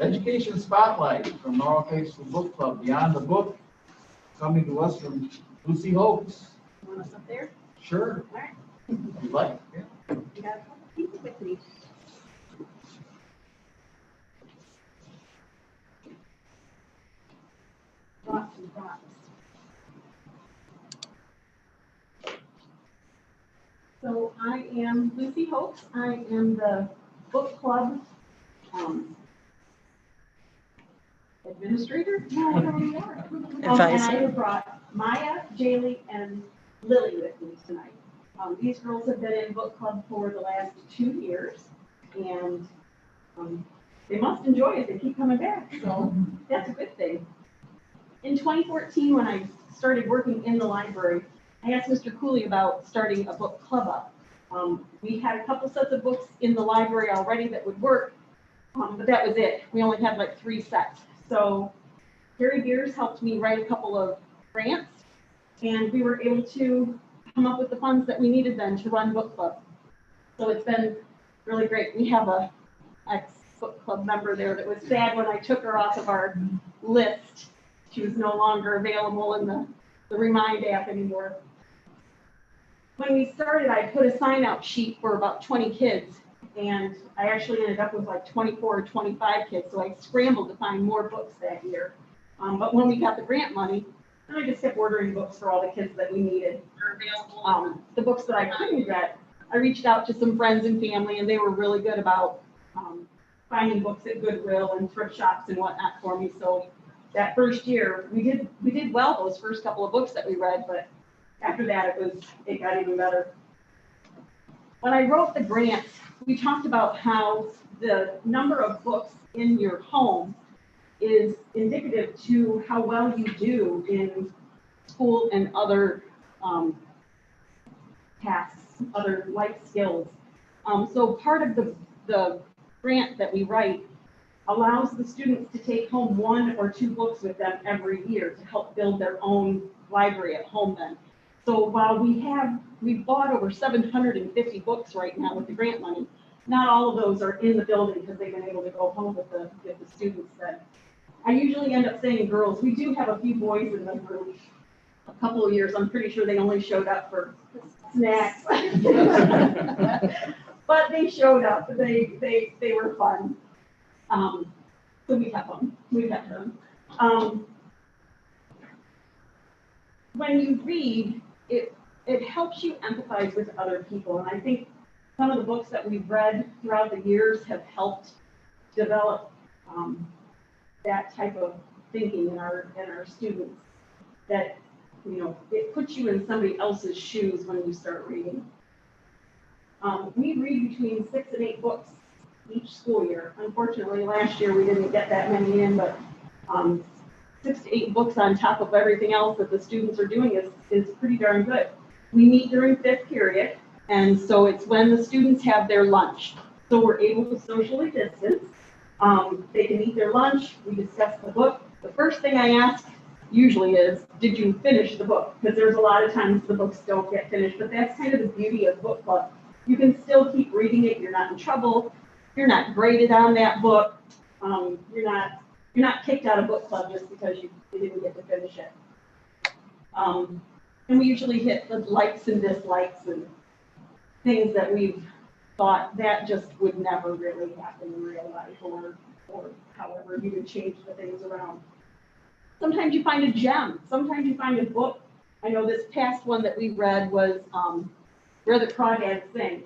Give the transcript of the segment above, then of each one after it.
Education Spotlight from Laurel Case Book Club, Beyond the Book, coming to us from Lucy Hopes. You want us up there? Sure. All right. If you'd like. Yeah. You got a couple people with me. Thoughts and thoughts. So I am Lucy Hopes. I am the book club administrator. No, I don't know. And I brought Maya, Jaylee, and Lily with me tonight. These girls have been in book club for the last 2 years, and they must enjoy it. They keep coming back, so that's a good thing. In 2014, when I started working in the library, I asked Mr. Cooley about starting a book club up. We had a couple sets of books in the library already that would work, but that was it. We only had like 3 sets. So Gary Beers helped me write a couple of grants, and we were able to come up with the funds that we needed then to run book club. So it's been really great. We have a ex-book club member there that was sad when I took her off of our list. She was no longer available in the Remind app anymore. When we started, I put a sign-out sheet for about 20 kids, and I actually ended up with like 24 or 25 kids, so I scrambled to find more books that year. But when we got the grant money, then I just kept ordering books for all the kids that we needed. The books that I couldn't get, I reached out to some friends and family, and they were really good about finding books at Goodwill and thrift shops and whatnot for me. So that first year, we did well those first couple of books that we read, but after that, it got even better. When I wrote the grants, we talked about how the number of books in your home is indicative to how well you do in school and other tasks, other life skills. So part of the grant that we write allows the students to take home 1 or 2 books with them every year to help build their own library at home then. So while we've bought over 750 books right now with the grant money, not all of those are in the building because they've been able to go home with the students then. I usually end up saying girls. We do have a few boys in the group. A couple of years, I'm pretty sure they only showed up for snacks. But they showed up. They were fun. So we kept them. When you read, it helps you empathize with other people. And I think some of the books that we've read throughout the years have helped develop that type of thinking in our students. That, it puts you in somebody else's shoes when you start reading. We read between 6 and 8 books each school year. Unfortunately, last year we didn't get that many in, but 6 to 8 books on top of everything else that the students are doing is pretty darn good. We meet during 5th period, and so it's when the students have their lunch. So we're able to socially distance. They can eat their lunch, we discuss the book. The first thing I ask usually is, did you finish the book? Because there's a lot of times the books don't get finished, but that's kind of the beauty of book club. You can still keep reading it, you're not in trouble, you're not graded on that book, you're not kicked out of book club just because you didn't get to finish it. And we usually hit the likes and dislikes and things that we've thought that just would never really happen in real life, or however you would change the things around. Sometimes you find a gem. Sometimes you find a book. I know this past one that we read was Where the Crawdads Sing.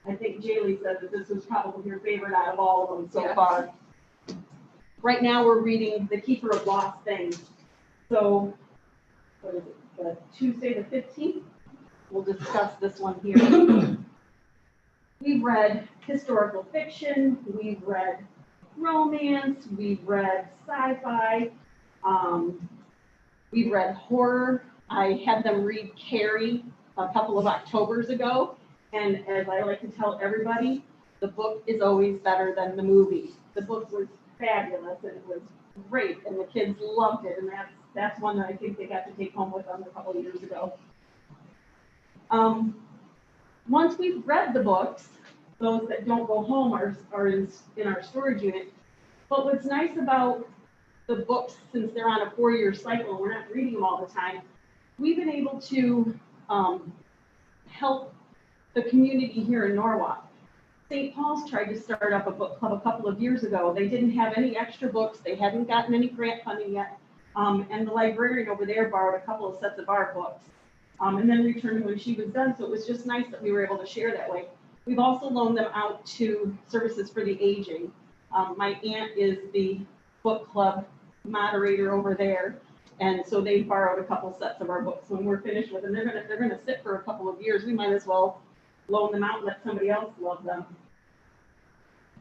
I think Jaylee said that this was probably your favorite out of all of them so far. Right now we're reading The Keeper of Lost Things. So, what is it, Tuesday the 15th? We'll discuss this one here. We've read historical fiction, we've read romance, we've read sci-fi, we've read horror. I had them read Carrie a couple of Octobers ago, and as I like to tell everybody, the book is always better than the movie. The book was fabulous and it was great, and the kids loved it, and that's one that I think they got to take home with them a couple of years ago. Once we've read the books, those that don't go home are in our storage unit, But what's nice about the books, since they're on a 4-year cycle, and we're not reading them all the time, we've been able to help the community here in Norwalk. St. Paul's tried to start up a book club a couple of years ago. They didn't have any extra books. They hadn't gotten any grant funding yet. And the librarian over there borrowed a couple of sets of our books and then returned when she was done. So it was just nice that we were able to share that way. We've also loaned them out to Services for the Aging. My aunt is the book club moderator over there. And so they borrowed a couple sets of our books. When we're finished with them, they're gonna sit for a couple of years. We might as well loan them out and let somebody else love them.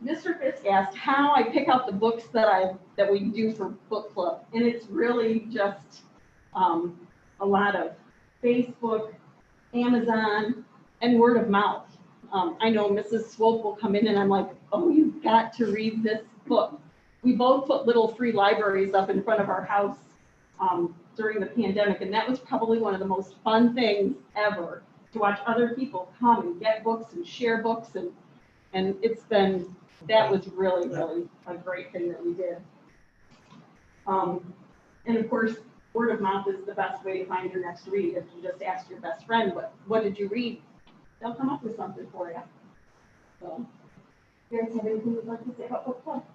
Mr. Fisk asked how I pick out the books that we do for book club, and it's really just a lot of Facebook, Amazon, and word of mouth. I know Mrs. Swope will come in and I'm like, oh, you've got to read this book. We both put little free libraries up in front of our house during the pandemic, and that was probably one of the most fun things ever, to watch other people come and get books and share books, and that was really, really a great thing that we did. And of course, word of mouth is the best way to find your next read. If you just ask your best friend, what did you read? They'll come up with something for you. So, you guys have anything you'd like to say about book club?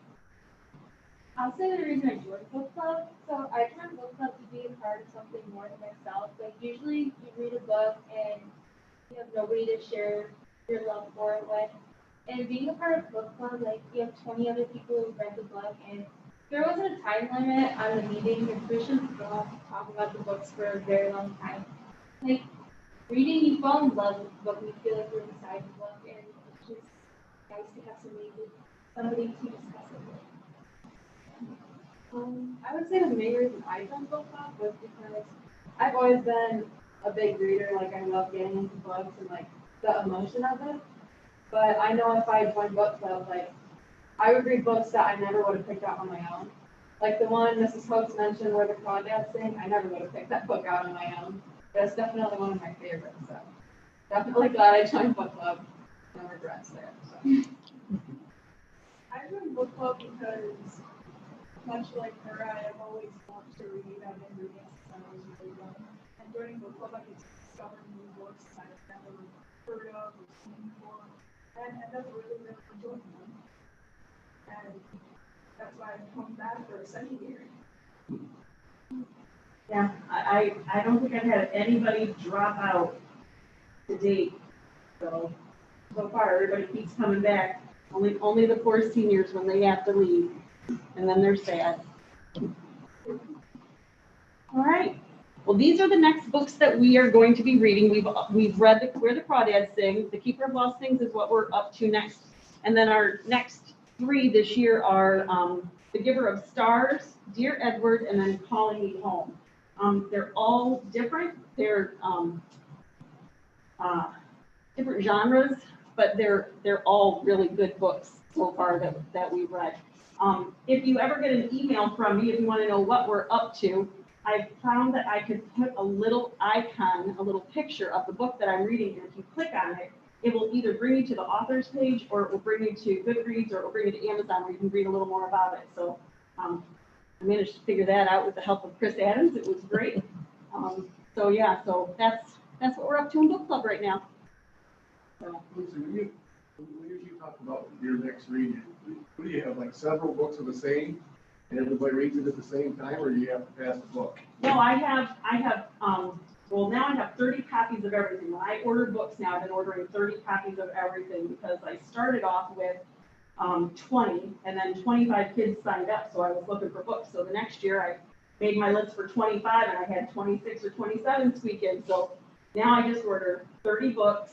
I'll say the reason I joined book club. So I joined book club to be a part of something more than myself. Like usually you read a book and you have nobody to share your love for it with. And being a part of book club, like you have 20 other people who read the book, and there wasn't a time limit on the meeting. Your permission to go off and talk about the books for a very long time. Like reading, you fall in love with the book, and you feel like you're inside the book, and it's just nice to have somebody to discuss it with. I would say the main reason I joined book club was because I've always been a big reader. Like I love getting into books and like the emotion of it. But I know if I joined book club, like I would read books that I never would have picked out on my own. Like the one Mrs. Hopes mentioned where the crawdads sing, I never would have picked that book out on my own. But it's definitely one of my favorites. So definitely glad I joined book club. No regrets there. So. I joined book club because, much like her, I have always wanted to read. I've been reading since I was really young. And joining book club, I could discover new books I've never heard of or seen before. And I never really enjoyed them. And that's why I've come back for a second year. Yeah, I don't think I've had anybody drop out to date. So far, everybody keeps coming back. Only the poor seniors when they have to leave, and then they're sad. All right. Well, these are the next books that we are going to be reading. We've read Where the Crawdads Sing. The Keeper of Lost Things is what we're up to next. And then our next 3 this year are The Giver of Stars, Dear Edward, and then Calling Me Home. They're all different. They're different genres, but they're all really good books so far that we've read. If you ever get an email from me, if you want to know what we're up to, I found that I could put a little icon, a little picture of the book that I'm reading, and if you click on it, it will either bring you to the author's page, or it will bring you to Goodreads, or it will bring you to Amazon, where you can read a little more about it. So I managed to figure that out with the help of Chris Adams. It was great. So that's what we're up to in book club right now. So. Lucy, when you usually talk about your next read, what do you have, like several books of the same, and everybody reads it at the same time, or do you have to pass the book? No, I have, well, now I have 30 copies of everything. When I order books now, I've been ordering 30 copies of everything, because I started off with 20, and then 25 kids signed up, so I was looking for books. So the next year I made my list for 25, and I had 26 or 27 squeak in. So now I just order 30 books.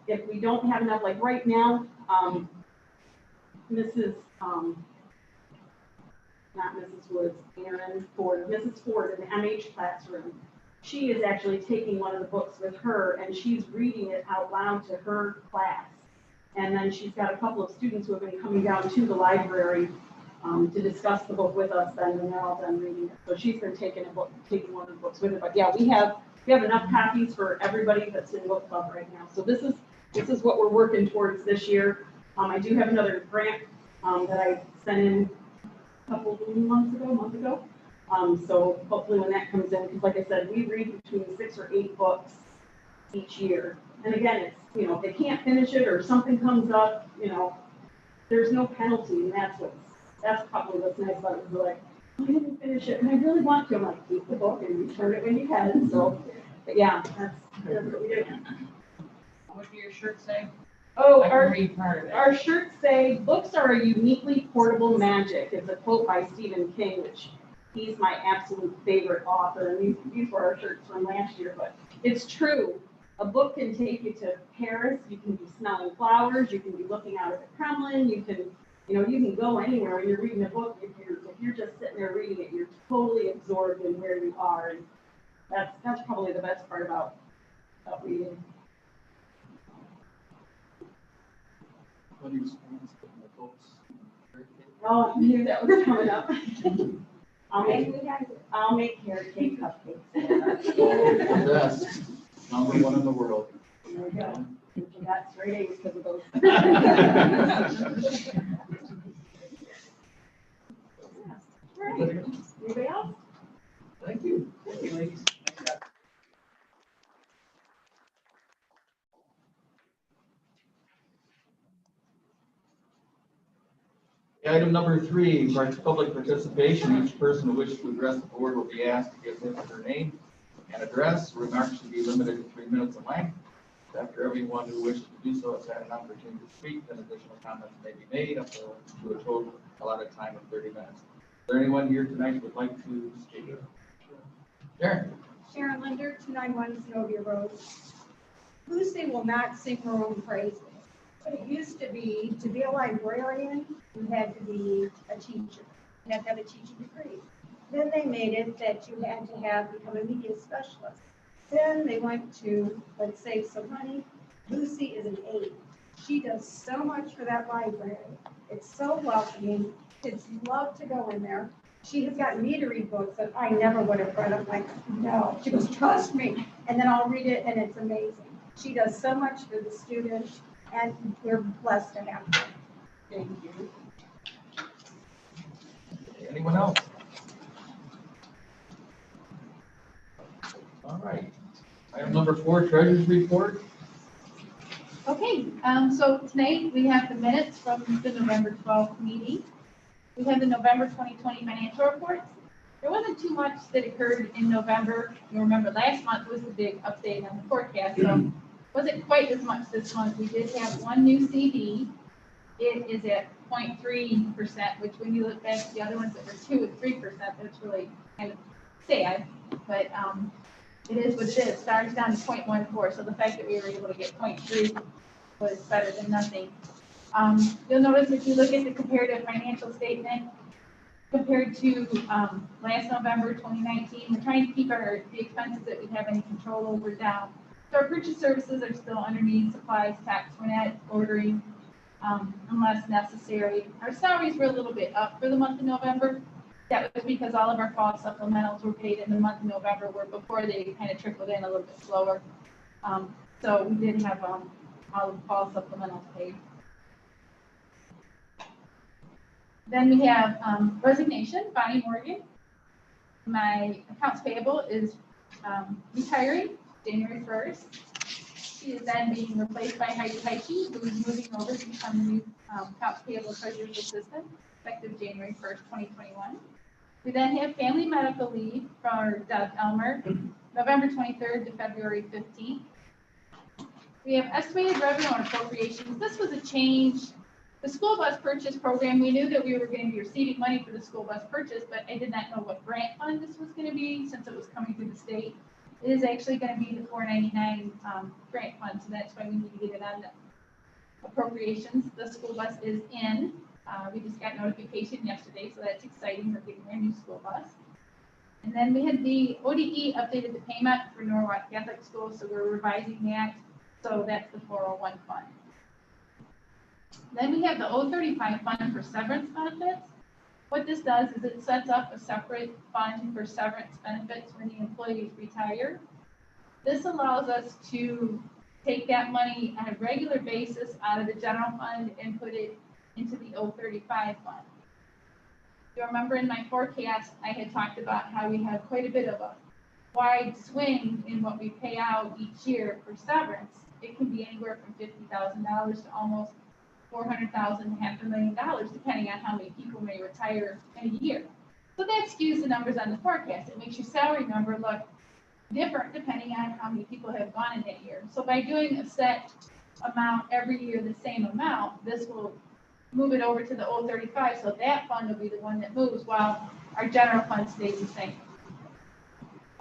If we don't have enough, like right now, Mrs. Not Mrs. Woods, Aaron Ford, Mrs. Ford in the MH classroom, she is actually taking one of the books with her, and she's reading it out loud to her class. And then she's got a couple of students who have been coming down to the library to discuss the book with us, and then they're all done reading it. So she's been taking one of the books with her. But yeah, we have enough copies for everybody that's in book club right now. So this is what we're working towards this year. I do have another grant that I sent in a month ago. So hopefully when that comes in, because like I said, we read between 6 or 8 books each year. And again, it's, if they can't finish it or something comes up, there's no penalty, and that's probably what's nice about it, is like, I didn't finish it, and I really want to, I'm like, keep the book and return it when you can, so, but yeah, that's what we do. What do your shirts say? Oh, I can read part of it. our shirts say, books are a uniquely portable magic. It's a quote by Stephen King, which he's my absolute favorite author, and these were our shirts from last year, but it's true. A book can take you to Paris, you can be smelling flowers, you can be looking out at the Kremlin, you can go anywhere when you're reading a book. If you're just sitting there reading it, you're totally absorbed in where you are, and that's probably the best part about reading. What do you sponsor the folks? Oh, I knew that was coming up. I'll make carrot cake cupcakes. The best, number one in the world. There we go. You got straight A's because of those. Right. Anybody else? Thank you. Thank you, ladies. Item number 3, public participation. Each person who wishes to address the board will be asked to give his or her name and address. Remarks should be limited to 3 minutes in length. After everyone who wishes to do so has had an opportunity to speak, then additional comments may be made up to a total allotted time of 30 minutes. Is there anyone here tonight who would like to speak? Sharon? Sharon Linder, 291 Zenobia Road. Lucy will not sing her own praises. But it used to be a librarian, you had to be a teacher. You had to have a teaching degree. Then they made it that you had to become a media specialist. Then they went to, let's save some money. Lucy is an aide. She does so much for that library. It's so welcoming. Kids love to go in there. She has gotten me to read books that I never would have read. I'm like, no. She goes, trust me. And then I'll read it, and it's amazing. She does so much for the students, and we're blessed to have her. Thank you. Anyone else? All right. Item number 4, treasurer's report. Okay, so tonight we have the minutes from the November 12th meeting. We have the November 2020 financial reports. There wasn't too much that occurred in November. You remember last month was the big update on the forecast, so wasn't quite as much this month. We did have one new CD. It is at 0.3%, which when you look back at the other ones that were 2 and 3%, that's really kind of sad, but it is what it is. STAR's down to 0.14, so the fact that we were able to get 0.3 was better than nothing. You'll notice if you look at the comparative financial statement compared to last November 2019, we're trying to keep the expenses that we have any control over down. So our purchase services are still underneath supplies, tax, we're not ordering unless necessary. Our salaries were a little bit up for the month of November. That was because all of our fall supplementals were paid in the month of November, where before they kind of trickled in a little bit slower. So we did have all of the fall supplementals paid. Then we have resignation, Bonnie Morgan. My accounts payable is retiring January 1st. She is then being replaced by Heidi Heichi, who is moving over to become the new accounts payable treasurer's assistant, effective January 1st, 2021. We then have family medical leave for Doug Elmer, November 23rd to February 15th. We have estimated revenue and appropriations. This was a change. The school bus purchase program, we knew that we were going to be receiving money for the school bus purchase, but I did not know what grant fund this was going to be since it was coming through the state. It is actually going to be the 499 grant fund, so that's why we need to get it on the appropriations. The school bus is in. We just got notification yesterday, so that's exciting. We're getting our new school bus. And then we had the ODE updated the payment for Norwalk Catholic School, so we're revising that. So that's the 401 fund. Then we have the 035 fund for severance benefits. What this does is it sets up a separate fund for severance benefits when the employees retire. This allows us to take that money on a regular basis out of the general fund and put it into the 035 fund. You remember in my forecast, I had talked about how we have quite a bit of a wide swing in what we pay out each year for severance. It can be anywhere from $50,000 to almost $400,000, $500,000, depending on how many people may retire in a year. So that skews the numbers on the forecast. It makes your salary number look different depending on how many people have gone in that year. So by doing a set amount every year, the same amount, this will move it over to the 035, so that fund will be the one that moves while our general fund stays the same.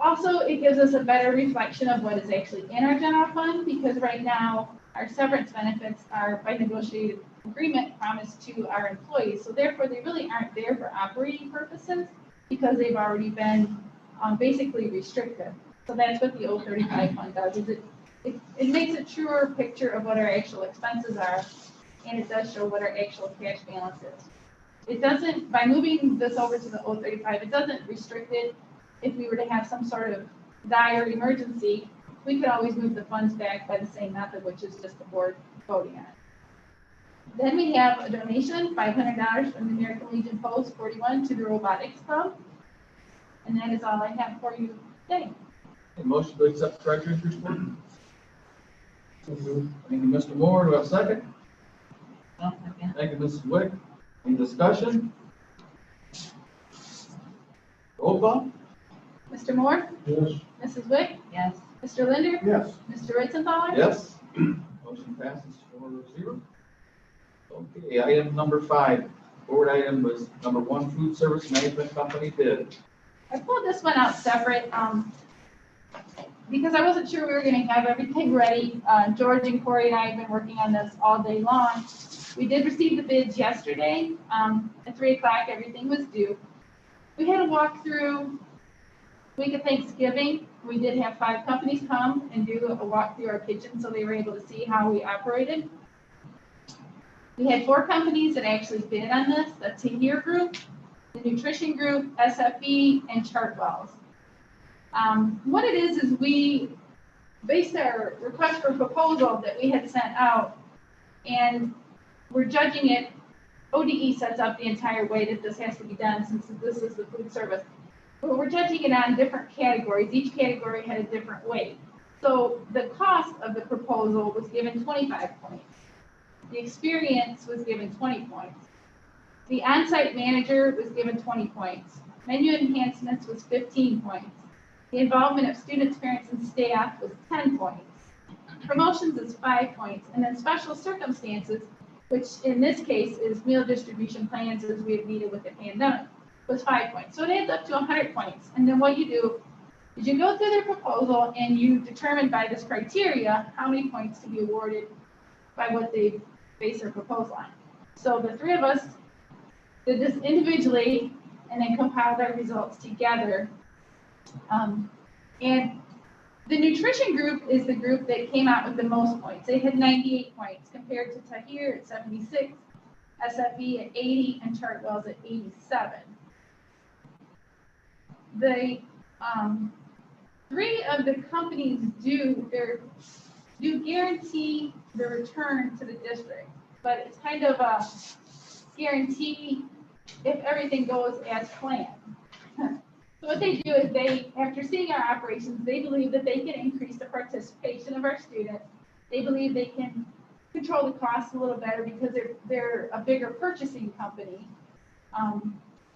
Also, it gives us a better reflection of what is actually in our general fund, because right now, our severance benefits are by negotiated agreement promised to our employees, so therefore they really aren't there for operating purposes because they've already been basically restricted. So that's what the 035 fund does, is it makes a truer picture of what our actual expenses are, and it does show what our actual cash balance is. It doesn't, by moving this over to the 035, it doesn't restrict it. If we were to have some sort of dire emergency, we could always move the funds back by the same method, which is just the board voting on it. Then we have a donation, $500 from the American Legion Post 41 to the Robotics Club. And that is all I have for you today. A motion to accept the treasurer's report. Thank you, Mr. Moore. Do I have a second? Thank you, Mrs. Wick. Any discussion? Roll call? Mr. Moore? Yes. Mrs. Wick? Yes. Mr. Linder? Yes. Mr. Ritzenthaler? Yes. Motion passes 4-0. Okay, item number 5. Board item was number 1, food service management company bid. I pulled this one out separate, because I wasn't sure we were gonna have everything ready. George and Corey and I have been working on this all day long. We did receive the bids yesterday. At 3 o'clock, everything was due. We had a walkthrough week of Thanksgiving. We did have 5 companies come and do a walk through our kitchen, so they were able to see how we operated. We had 4 companies that actually bid on this, the Tahir Group, the Nutrition Group, SFE, and Chartwells. What it is we based our request for proposal that we had sent out, and we're judging it. ODE sets up the entire way that this has to be done, since this is the food service. But we're judging it on different categories. Each category had a different weight. So the cost of the proposal was given 25 points. The experience was given 20 points. The on-site manager was given 20 points. Menu enhancements was 15 points. The involvement of students, parents, and staff was 10 points. Promotions is 5 points. And then special circumstances, which in this case is meal distribution plans as we have needed with the pandemic, was 5 points. So it adds up to 100 points. And then what you do is you go through their proposal and you determine by this criteria how many points to be awarded by what they base their proposal on. So the 3 of us did this individually and then compiled our results together. And the nutrition group is the group that came out with the most points. They had 98 points compared to Tahir at 76, SFE at 80, and Chartwells at 87. The 3 of the companies do guarantee the return to the district, but it's kind of a guarantee if everything goes as planned. So what they do is they, after seeing our operations, they believe that they can increase the participation of our students. They believe they can control the costs a little better because they're a bigger purchasing company.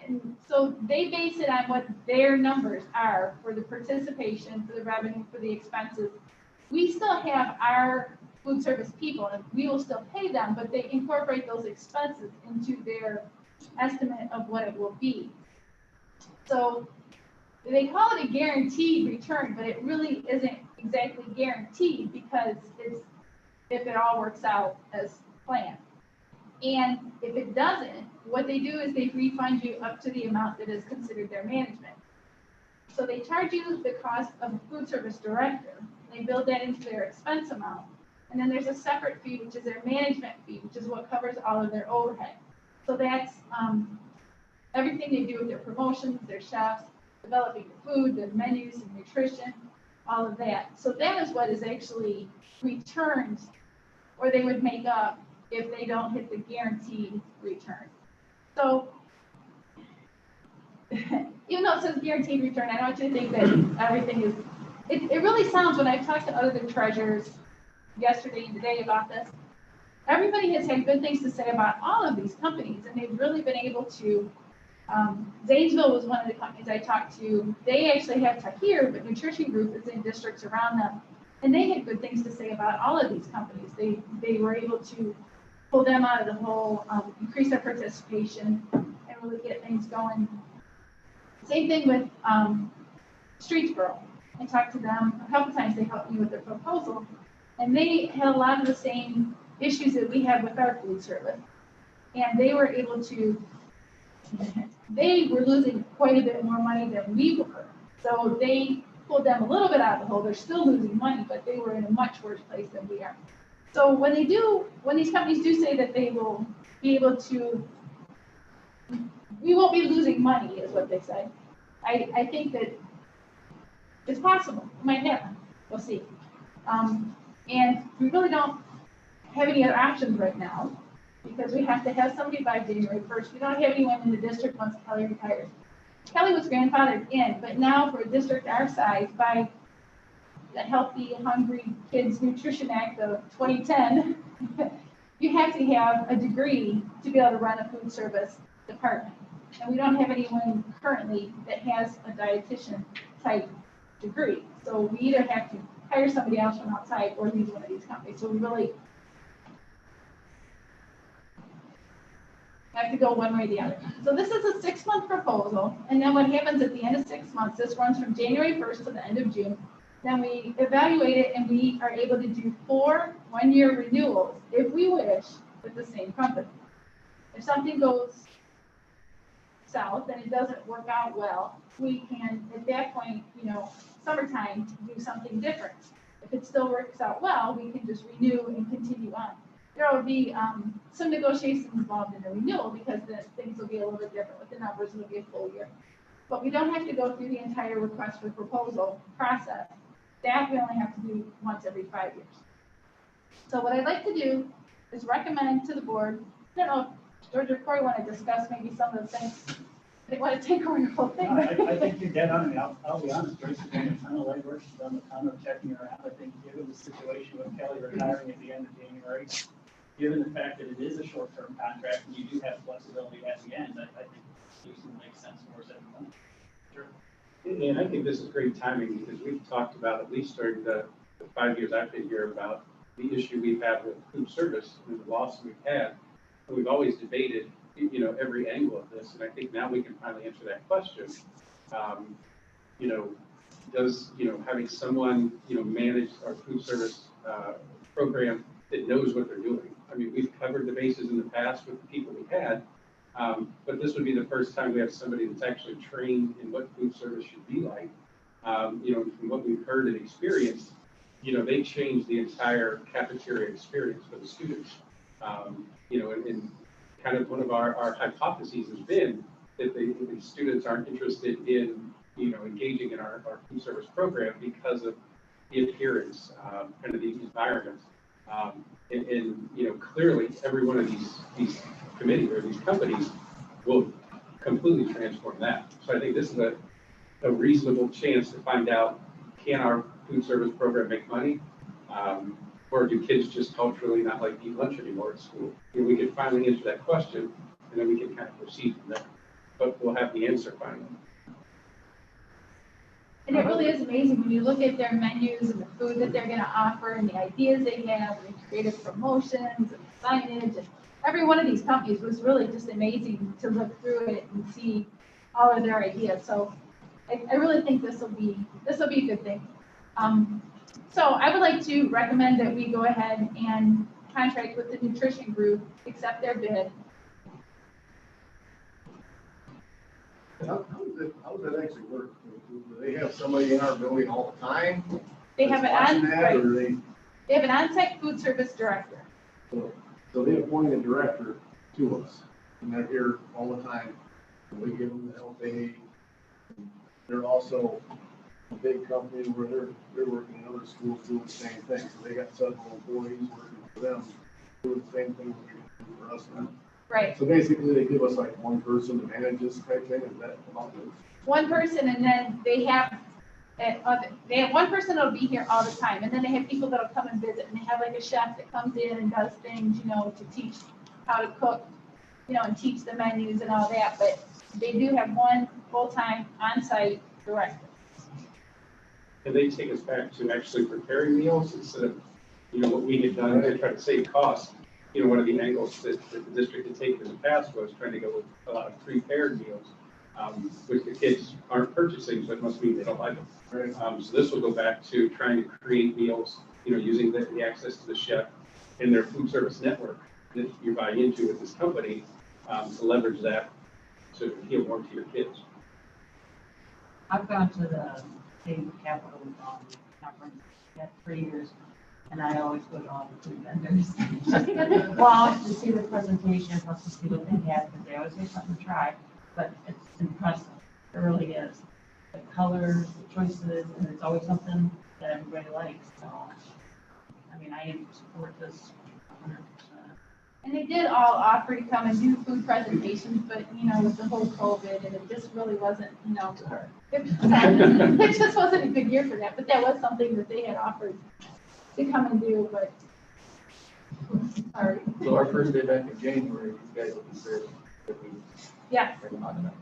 And so they base it on what their numbers are for the participation, for the revenue, for the expenses. We still have our food service people and we will still pay them, but they incorporate those expenses into their estimate of what it will be. So they call it a guaranteed return, but it really isn't exactly guaranteed because it's if it all works out as planned. And if it doesn't, what they do is they refund you up to the amount that is considered their management. So they charge you the cost of a food service director. They build that into their expense amount. And then there's a separate fee, which is their management fee, which is what covers all of their overhead. So that's everything they do with their promotions, their chefs, developing the food, the menus and nutrition, all of that. So that is what is actually returned, or they would make up if they don't hit the guaranteed return. So even though it says guaranteed return, I don't want you to think that everything is, it really sounds, when I've talked to other treasurers yesterday and today about this, everybody has had good things to say about all of these companies, and they've really been able to, Zanesville was one of the companies I talked to. They actually have Tahir, but Nutrition Group is in districts around them. And they had good things to say about all of these companies. They were able to pull them out of the hole, increase their participation, and really get things going. Same thing with Streetsboro. I talked to them a couple times. They helped me with their proposal. And they had a lot of the same issues that we have with our food service. And they were able to, they were losing quite a bit more money than we were. So they pulled them a little bit out of the hole. They're still losing money, but they were in a much worse place than we are. So when these companies do say that they will be able to, we won't be losing money, is what they said. I think that it's possible. It might happen. We'll see. And we really don't have any other options right now because we have to have somebody by January 1st. We don't have anyone in the district once Kelly retires. Kelly was grandfathered in, but now for a district our size, by the Healthy Hungry Kids Nutrition Act of 2010, you have to have a degree to be able to run a food service department. And we don't have anyone currently that has a dietitian type degree. So we either have to hire somebody else from outside or use one of these companies. So we really have to go one way or the other. So this is a 6-month proposal. And then what happens at the end of 6 months, this runs from January 1st to the end of June. Then we evaluate it and we are able to do 4 one-year renewals if we wish with the same company. If something goes south and it doesn't work out well, we can, at that point, summertime, do something different. If it still works out well, we can just renew and continue on. There will be some negotiations involved in the renewal because then things will be a little bit different with the numbers. It'll be a full year. But we don't have to go through the entire request for proposal process. That we only have to do once every 5 years. So what I'd like to do is recommend to the board, I don't know if George or Corey want to discuss maybe some of the things. They want to take over the whole thing. I think you're dead on. I'll be honest, Grace has done a ton of legwork. She's done a ton of checking around. I think given the situation with Kelly retiring at the end of January, given the fact that it is a short-term contract and you do have flexibility at the end, I think Houston makes sense for us every Sure. And I think this is great timing because we've talked about, at least during the 5 years I've been here, about the issue we've had with food service and the loss we've had. And we've always debated, every angle of this. And I think now we can finally answer that question. Does, having someone, manage our food service program that knows what they're doing. I mean, we've covered the bases in the past with the people we had, but this would be the first time we have somebody that's actually trained in what food service should be like. From what we've heard and experienced, they changed the entire cafeteria experience for the students. And kind of one of our hypotheses has been that the students aren't interested in, engaging in our food service program because of the appearance, kind of the environment. Clearly every one of these committees or these companies will completely transform that. So I think this is a reasonable chance to find out, can our food service program make money? Or do kids just culturally not like to eat lunch anymore at school? We can finally answer that question and then we can kind of proceed from there. But we'll have the answer finally. And it really is amazing when you look at their menus and the food that they're going to offer and the ideas they have and the creative promotions and signage. And every one of these companies was really just amazing to look through it and see all of their ideas. So I really think this will be a good thing. So I would like to recommend that we go ahead and contract with the Nutrition Group, accept their bid. How does that actually work? Do they have somebody in our building all the time? They have that's watching that, or they have an on-site food service director. So they appoint a director to us, and they're here all the time. And we give them the help they need. They're also a big company where they're working in other schools doing the same thing. So they got several employees working for them do the same thing for us now. Right, So basically, they give us like one person to manage this type thing, is that about it? one person, and then they have one person that'll be here all the time, and then they have people that'll come and visit, and they have like a chef that comes in and does things, to teach how to cook, and teach the menus and all that, but they do have one full-time on-site director. And they take us back to actually preparing meals instead of, what we had done to try to save costs. One of the angles that the district had taken in the past was trying to go with a lot of prepared meals, which the kids aren't purchasing, so it must mean they don't like them. Right. So this will go back to trying to create meals, using the access to the chef and their food service network that you're buying into with this company, to leverage that to appeal more to your kids. I've gone to the state capital conference at 3 years, and I always go to all the food vendors. Well, to see the presentation, plus to see what they have, because they always have something to try, but it's impressive. It really is. The colors, the choices, and it's always something that everybody likes, so, I support this 100%. And they did all offer to come and do food presentations, but, with the whole COVID, and it just really wasn't, it just wasn't a good year for that, but that was something that they had offered to come and do, but, sorry. So our first day back in January, you guys will be there. Yes. Bring them on tonight.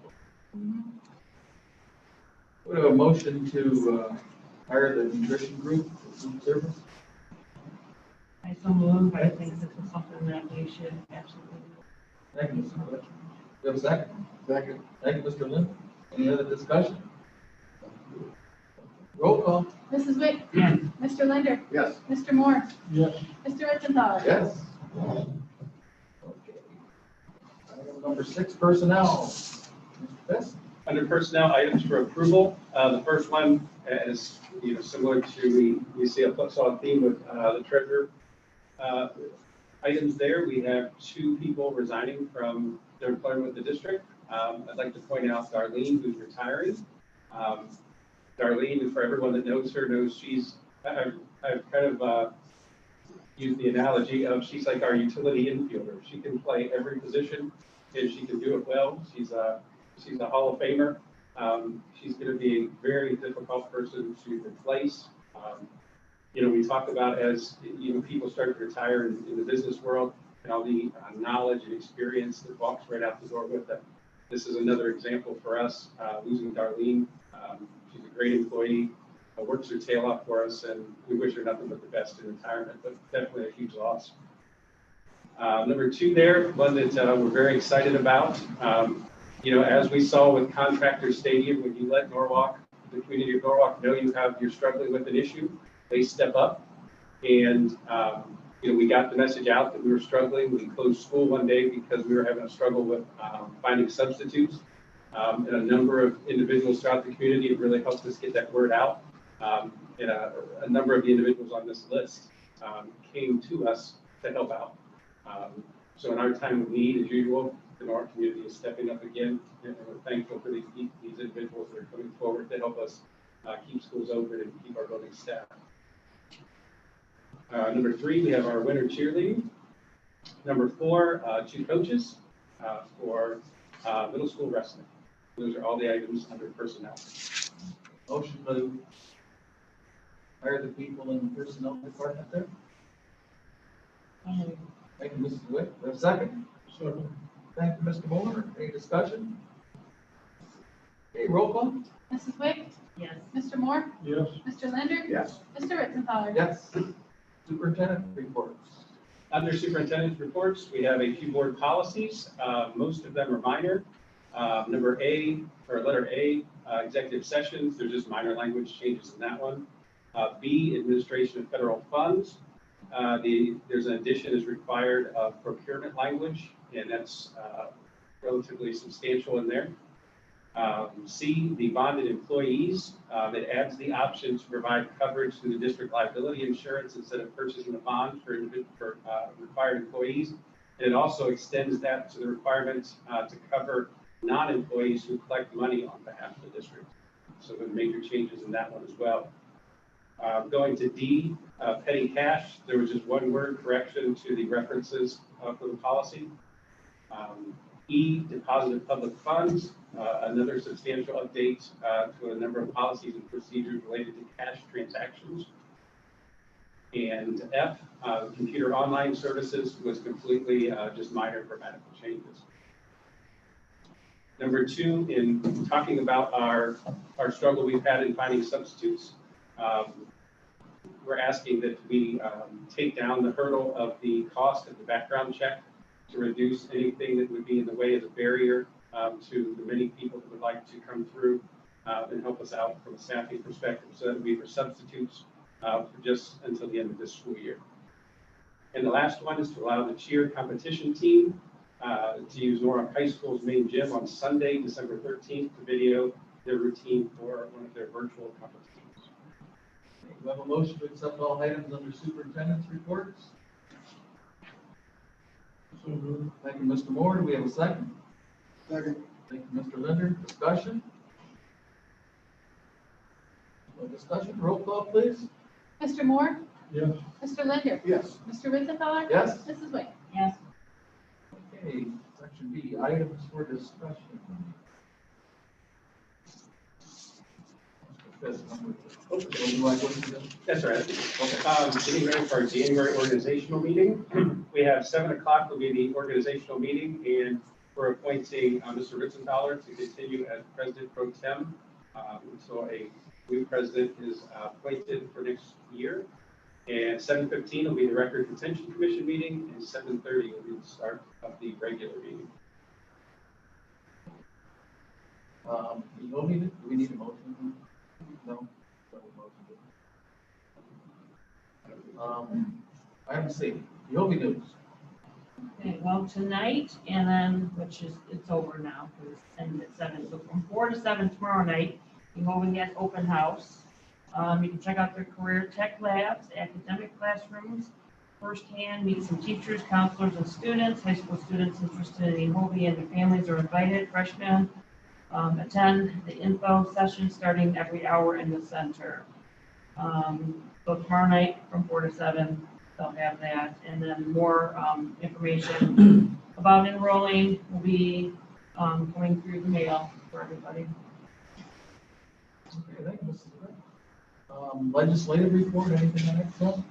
We have a motion to hire the nutrition group for food service. I so move, I think this is something that we should absolutely do. Thank you, Mr. Fletcher. You have a second? Second. Thank you, Mr. Lynn. Any other discussion? Roll call. Mrs. Wick? Yes. Mr. Linder? Yes. Mr. Moore? Yes. Mr. Ritzenthaler? Yes. Okay. Item number 6, personnel. Mr. Best? Under personnel items for approval, the first one is, similar to, we saw a theme with the treasurer. Items there, we have 2 people resigning from their employment with the district. I'd like to point out Darlene, who's retiring. Darlene, for everyone that knows her, knows I've kind of used the analogy of she's like our utility infielder. She can play every position and she can do it well. She's a Hall of Famer. She's going to be a very difficult person to replace. We talk about as people start to retire in the business world and all the knowledge and experience that walks right out the door with them. This is another example for us, losing Darlene. She's a great employee, works her tail off for us, and we wish her nothing but the best in retirement, but definitely a huge loss. Number 2 there, one that we're very excited about. As we saw with Contractor Stadium, when you let Norwalk, the community of Norwalk, know you're struggling with an issue, they step up. And, we got the message out that we were struggling. We closed school one day because we were having a struggle with finding substitutes. And a number of individuals throughout the community have really helped us get that word out. And a number of the individuals on this list came to us to help out. So in our time of need, as usual, the Norwalk community is stepping up again, and we're thankful for these individuals that are coming forward to help us keep schools open and keep our building staffed. Number 3, we have our winter cheerleading. Number 4, 2 coaches for middle school wrestling. Those are all the items under personnel. Motion to hire the people in the personnel department there. Thank you, Mrs. Wick. We have a second? Second. Thank you, Mr. Moore. Any discussion? Okay, roll call. Mrs. Wick? Yes. Mr. Moore? Yes. Mr. Linder? Yes. Mr. Ritzenthaler? Yes. Superintendent reports. Under superintendent's reports, we have a few board policies. Most of them are minor. Letter A, executive sessions. There's just minor language changes in that one. B, administration of federal funds. There's an addition is required of procurement language, and that's relatively substantial in there. C, the bonded employees, that adds the option to provide coverage through the district liability insurance instead of purchasing a bond for required employees. And it also extends that to the requirement to cover non-employees who collect money on behalf of the district. So there are major changes in that one as well. Going to D, petty cash, there was just one word correction to the references for the policy. E, deposited public funds, another substantial update to a number of policies and procedures related to cash transactions. And F, computer online services was completely just minor grammatical changes. Number 2, in talking about our struggle we've had in finding substitutes, we're asking that we take down the hurdle of the cost of the background check to reduce anything that would be in the way as a barrier to the many people that would like to come through and help us out from a staffing perspective. So that would be for substitutes for just until the end of this school year. And the last one is to allow the cheer competition team to use Norwalk High School's main gym on Sunday, December 13th, to video their routine for one of their virtual competitions. We have a motion to accept all items under superintendent's reports. Thank you, Mr. Moore. Do we have a second? Second. Thank you, Mr. Linder. Discussion? No discussion? Roll call, please. Mr. Moore? Yes. Mr. Linder? Yes. Mr. Ritzenthaler? Yes. Mrs. Wade? Yes. Okay, section B, items for discussion. That's right. Getting ready for our January organizational meeting. We have 7 o'clock will be the organizational meeting, and we're appointing Mr. Ritzenthaler to continue as president pro tem. So a new president is appointed for next year. And 7:15 will be the record retention commission meeting, and 7:30 will be the start of the regular meeting. Do we need a motion? No. Item C, Yobi News. Okay, well, tonight, and then, which is, it's over now, because it's ended at 7, so from 4 to 7 tomorrow night, Hovind has open house. You can check out their career tech labs, academic classrooms, firsthand, meet some teachers, counselors, and students. High school students interested in Hovind and their families are invited. Freshmen attend the info session starting every hour in the center. So tomorrow night from 4 to 7, they'll have that. And then more information about enrolling will be coming through the mail for everybody. Okay, thank you, Mrs. Rick. Legislative report, anything on that front?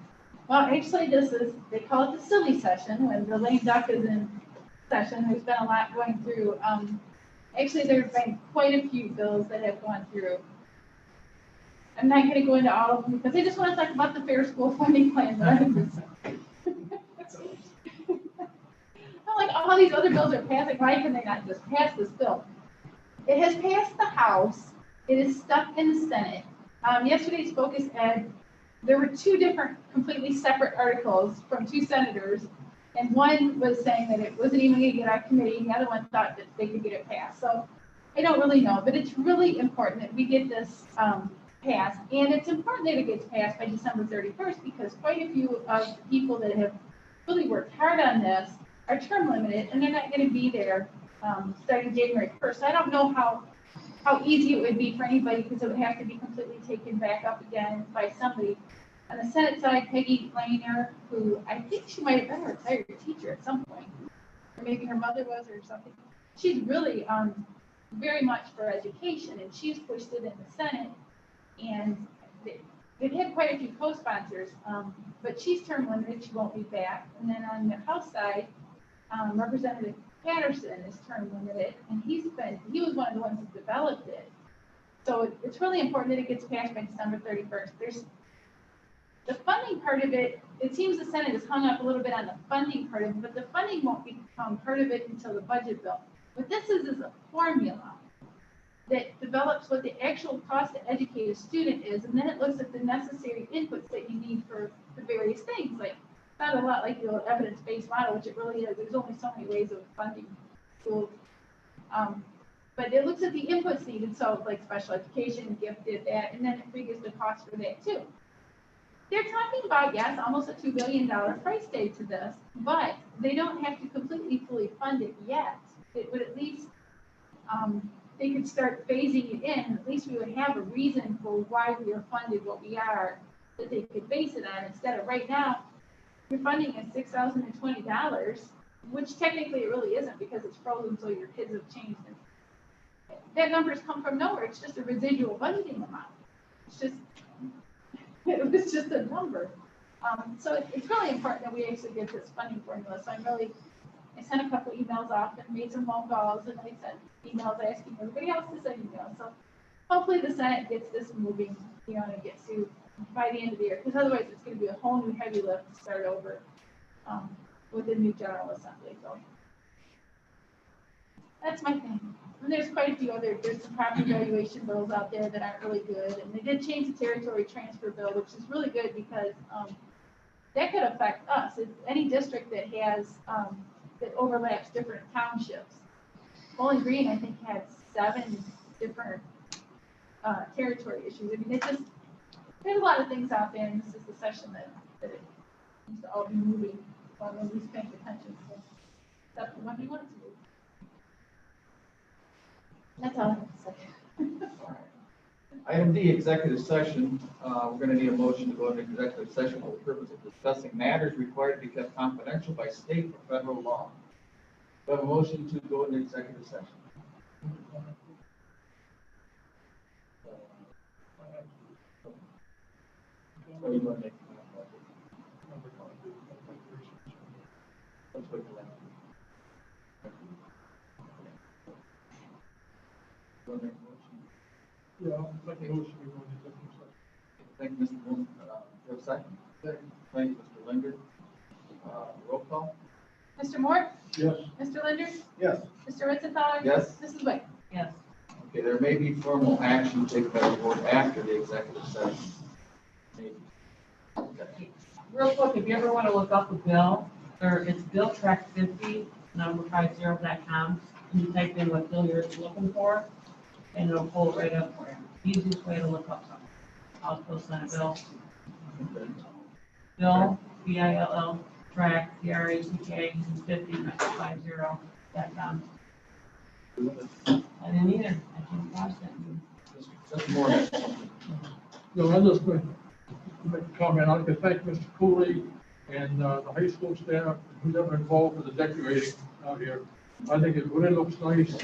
Well, actually, this is, they call it the silly session, when the lame duck is in session. There's been a lot going through. Actually, there's been quite a few bills that have gone through. I'm not going to go into all of them because I just want to talk about the fair school funding plan. Like all these other bills are passing, why can they not just pass this bill? It has passed the House. It is stuck in the Senate. Yesterday's Focus Ed, there were 2 different completely separate articles from 2 senators. And one was saying that it wasn't even going to get out of committee, and the other one thought that they could get it passed. So I don't really know, but it's really important that we get this passed. And it's important that it gets passed by December 31st because quite a few of the people that have really worked hard on this are term limited, and they're not going to be there starting January 1st. So I don't know how easy it would be for anybody because it would have to be completely taken back up again by somebody. On the Senate side, Peggy Laner, who I think she might have been a retired teacher at some point, or maybe her mother was or something. She's really very much for education, and she's pushed it in the Senate. And they've had quite a few co-sponsors, but she's term limited, she won't be back. And then on the House side, Representative Patterson is term limited, and he was one of the ones who developed it. So it's really important that it gets passed by December 31st. There's the funding part of it. It seems the Senate is hung up a little bit on the funding part of it, but the funding won't become part of it until the budget bill. What this is a formula that develops what the actual cost to educate a student is, and then it looks at the necessary inputs that you need for the various things. Like, it's not a lot like the evidence-based model, which it really is. There's only so many ways of funding schools. But it looks at the inputs needed, so like special education, gifted, that, and then it figures the cost for that too. They're talking about, yes, almost a $2 billion price tag to this, but they don't have to completely fully fund it yet. It would at least, they could start phasing it in. At least we would have a reason for why we are funded what we are that they could base it on, instead of right now, your funding is $6,020, which technically it really isn't because it's frozen, so your kids have changed. That number's come from nowhere, it's just a residual budgeting amount. It's just, it was just a number. So it's really important that we actually get this funding formula, so I sent a couple emails off and made some phone calls, and I sent emails asking everybody else to send emails, so hopefully the Senate gets this moving, and it gets to by the end of the year, because otherwise it's gonna be a whole new heavy lift to start over, with the new General Assembly, so. That's my thing. And there's quite a few there's some property valuation bills out there that aren't really good, and they did change the territory transfer bill, which is really good because, that could affect us. If any district that has, that overlaps different townships. Bowling Green, I think, had 7 different, territory issues. I mean, there's a lot of things out there, and this is the session that it needs to all be moving, while nobody's paying attention, so that's the one we want to move. That's all I have to say. Item D, executive session. We're going to need a motion to go into executive session for the purpose of discussing matters required to be kept confidential by state or federal law. We have a motion to go into executive session. What do you want to make? Let's wait till that. You want to make a motion? Yeah, I'll make a motion, we go into executive session. Thank you, Mr. Bloom. Do you have a second? Thank you, Mr. Linder. Roll call? Mr. Moore? Yes. Mr. Linder? Yes. Mr. Ritzenthaler? Yes. Mrs. White? Yes. Okay, there may be formal action taken by the board after the executive session. Maybe. Okay. Real quick, if you ever want to look up a bill, or it's Bill Track 50, number50.com, and you type in what bill you're looking for, and it'll pull it right up for you. Easiest way to look up something. I'll post on a bill. Bill, BILL, track, TRACK, 50.com. I didn't either. I didn't watch that. Mr. Moore. No, I just want to make a comment. I'd like to thank Mr. Cooley and the high school staff who's ever involved with the decorating out here. I think it really looks nice.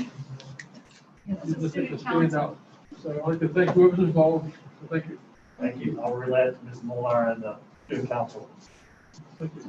It's just to stand out. So I'd like to thank whoever's involved. So thank you. Thank you. I'll relay it to Ms. Molar and the student council. Thank you.